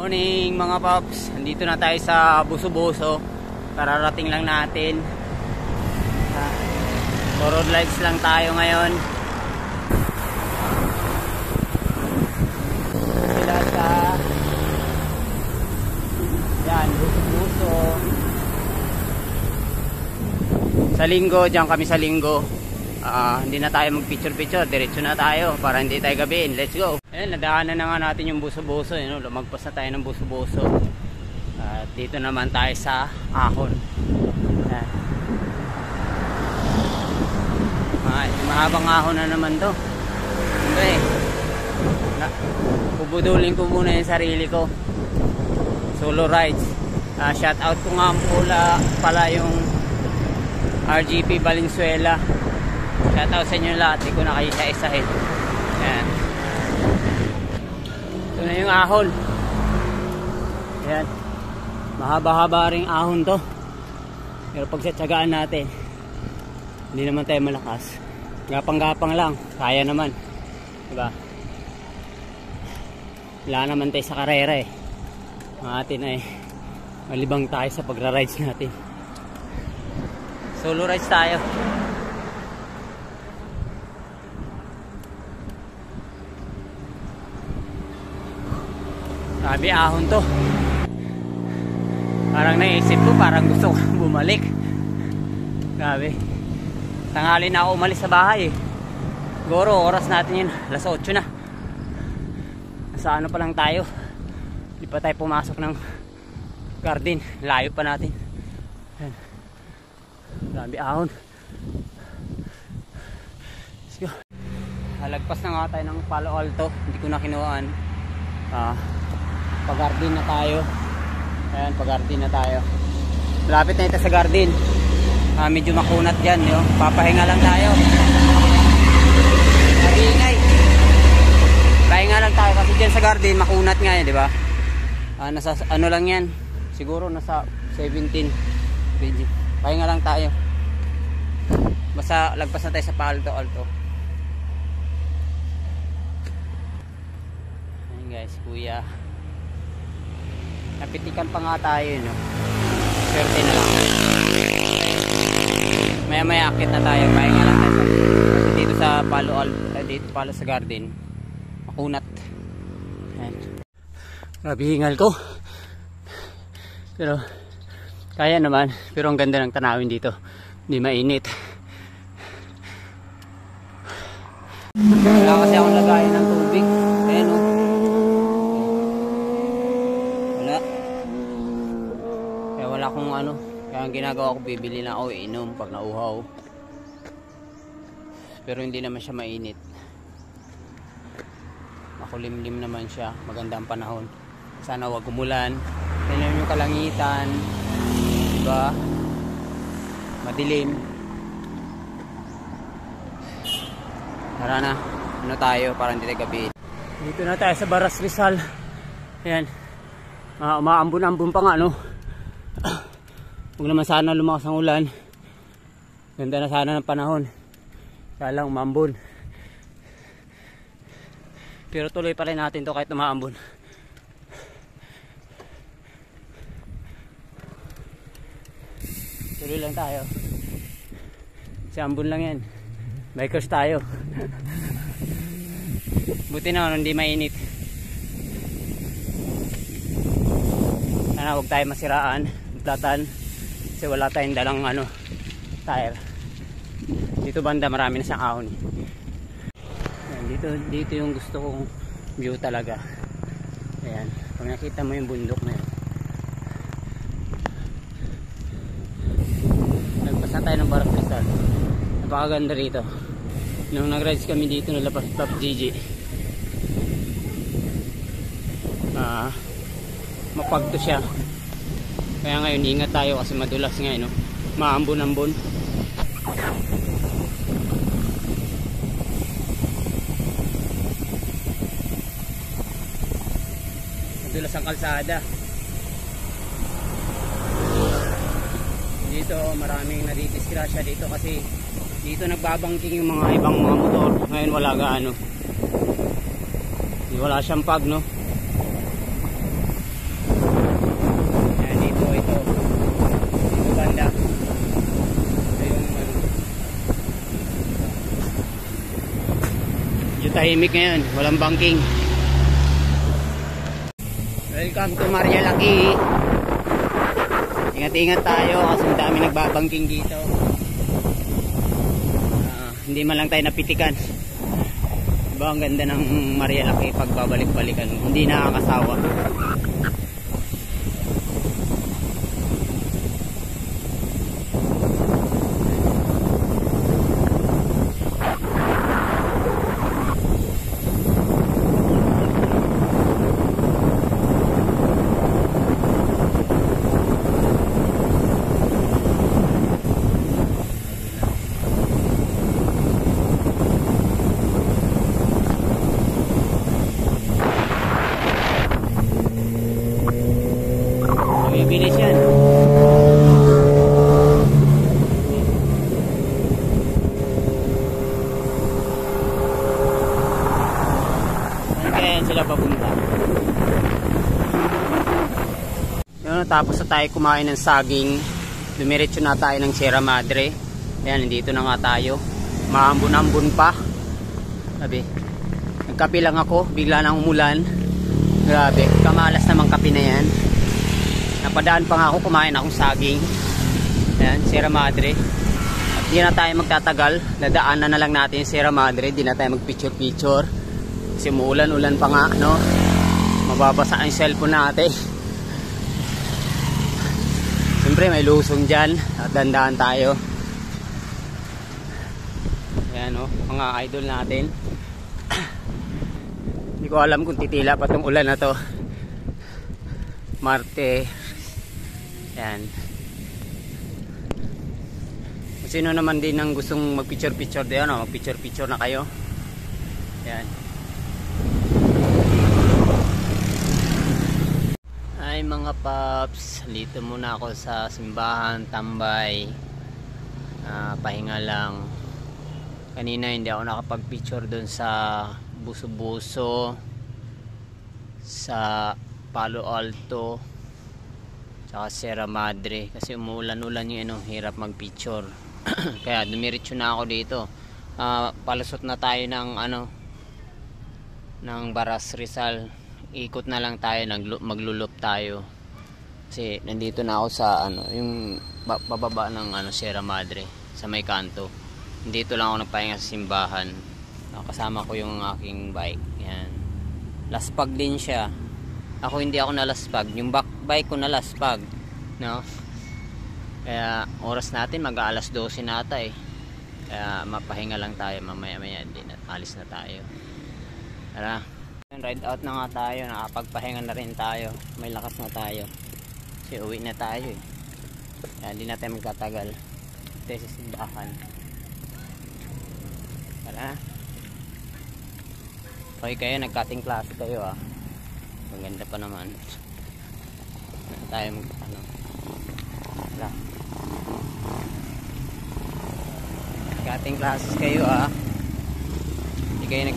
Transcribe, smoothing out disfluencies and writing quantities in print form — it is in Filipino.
Morning mga paps, nandito na tayo sa Buso-Buso. Kararating lang natin. Road lights lang tayo ngayon. Sila sa yan, Buso-Buso. Sa Linggo, diyan kami sa Linggo. Hindi na tayo mag-picture-picture, diretso na tayo para hindi tayo gabihin. Let's go. Ayan, nadaanan na nga natin yung Buso-Buso, lumagpas na tayo ng Buso-Buso. At dito naman tayo sa Ahon. Ayan. Mahabang ahon na naman to. Okay. Bubudulin ko muna yung sarili ko. Solo rides. Shout out ko nga pala yung RGP Valenzuela. Shout out sa inyo lahat. Di ko na kayo isa-isahin. Ayan. Ito na yung ahon. Ayan. Mahaba-haba ring ahon to. Pero pag satsagaan natin, hindi naman tayo malakas. Gapang-gapang lang. Kaya naman. Diba? Wala naman tayo sa karera eh. Ang atin ay malibang tayo sa pagra-rides natin. Solo rides tayo. Sabi ahon to. Parang naisip ko, parang gusto ko bumalik. Grabe. Tanghali na ako umalis sa bahay eh. Siguro oras natin yun, alas 8 na. Nasa ano pa lang tayo. Hindi pa tayo pumasok ng garden. Layo pa natin. Ayan. Grabe ahon. Let's go. Halagpas na nga tayo ng Palo Alto. Hindi ko na kinuhaan. Pag-garden na tayo. Ayan, pag-garden na tayo. Malapit na ito sa garden. Medyo makunat dyan, papahinga lang tayo. Nag-iingay. Pahinga lang tayo kasi dyan sa garden makunat nga di ba? Nasa ano lang yan, siguro nasa 17 kg. Pahinga lang tayo. Basta lagpas na tayo sa Palo Alto. Ayan guys, kuya. Napitikan pa nga tayo, swerte na lang. Maya akit na tayo, pahinga lang tayo. Kasi dito sa Palo Alto, dito pala sa garden, makunat. Ayan. Grabe hingal ko. Pero kaya naman, pero ang ganda ng tanawin dito. Hindi mainit. Wala kasi akong lagayan ng tubig. Ayan wala. Kaya wala akong kaya ang ginagawa ko, bibili na ako inom pag nauhaw. Pero hindi naman siya mainit. Makulimlim naman siya. Maganda ang panahon. Sana wag umulan. Tingnan yung kalangitan. Diba? Madilim. Tara na. Tayo para hindi tayo gabihin. Dito na tayo sa Baras Rizal. Ayan. Umaambon-ambon pa nga Huwag naman sana lumakas ang ulan. Ganda na sana ng panahon. Kaya lang umambon. Pero tuloy pa rin natin to kahit umaambon. Tuloy lang tayo. Kasi ambon lang yan. Bikers tayo. Buti naman hindi mainit. Sana huwag tayo masiraan. Platan. Kasi wala tayong dalang tire. Dito banda marami na siyang ahon. Ayan, dito yung gusto kong view talaga. Ayan, pag nakita mo yung bundok na yan. Nagpas na tayo ng Baras Rizal. Napakaganda rito. Nung nag-rides kami dito nila Pop Gigi, mapagto siya. Kaya ngayon ingat tayo kasi madulas nga maambon-ambon. Madulas ang kalsada. Dito maraming nadidisgrasya dito kasi dito nagbabangking yung mga ibang mga motor. Ngayon wala gaano. Wala siyang pag tahimik ngayon, walang banking. Welcome to Maria Laki. Ingat-ingat tayo kasi dami nagbabangking dito. Hindi man lang tayo napitikan. Diba ang ganda ng Maria Laki pag babalik-balikan, hindi nakakasawa. Bilis yan. Saan kaya sila papunta? Yun, tapos na tayo kumain ng saging. Dumiretso na tayo ng Sierra Madre. Ayan, nandito na nga tayo. Maambon-ambon pa. Sabi, nagkape lang ako, bigla nang umulan. Grabe, kamalas namang kape na yan. Napadaan pa nga ako, kumain akong saging. Ayan, Sierra Madre. At di na tayo magtatagal. Dadaanan na lang natin yung Sierra Madre. Di na tayo mag-picture-picture. Kasi umuulan-ulan pa nga, no? Mababasa ang cellphone natin. Siyempre may lusong dyan. At dandaan tayo. Ayan, no? Mga idol natin. Hindi ko alam kung titila pa itong ulan na to. Marte. Yan. Kung sino naman din ang gustong mag-picture-picture diyan, no? Mag-picture-picture na kayo. Yan. Ay mga paps, dito muna ako sa simbahan, tambay. Pahinga lang. Kanina hindi ako nakapag-picture doon sa Buso-Buso, sa Palo Alto, tsaka Sierra Madre kasi umuulan-ulan yung hirap mag-picture. Kaya dumiretso na ako dito. Palusot na tayo ng ng Baras Rizal. Ikot na lang tayo, maglulup tayo. Kasi nandito na ako sa yung bababa ng Sierra Madre sa may kanto. Dito lang ako nagpahinga sa simbahan. Kasama ko yung aking bike. Yan. Laspag din siya. Ako hindi ako nalaspag, yung bike ko nalaspag, no? Kaya oras natin mag-aalas 12 na ata eh. Kaya mapahinga lang tayo, mamaya-maya din at alis na tayo. Tara, ride out na nga tayo, nakapagpahinga na rin tayo, may lakas na tayo. Kasi uwi na tayo eh. Kaya hindi na tayo magtatagal. Ito sa simbahan. Tara. Okay kayo, nag-cutting class kayo ah. Maganda pa naman. Tayo cutting classes kayo ah. Hindi kayo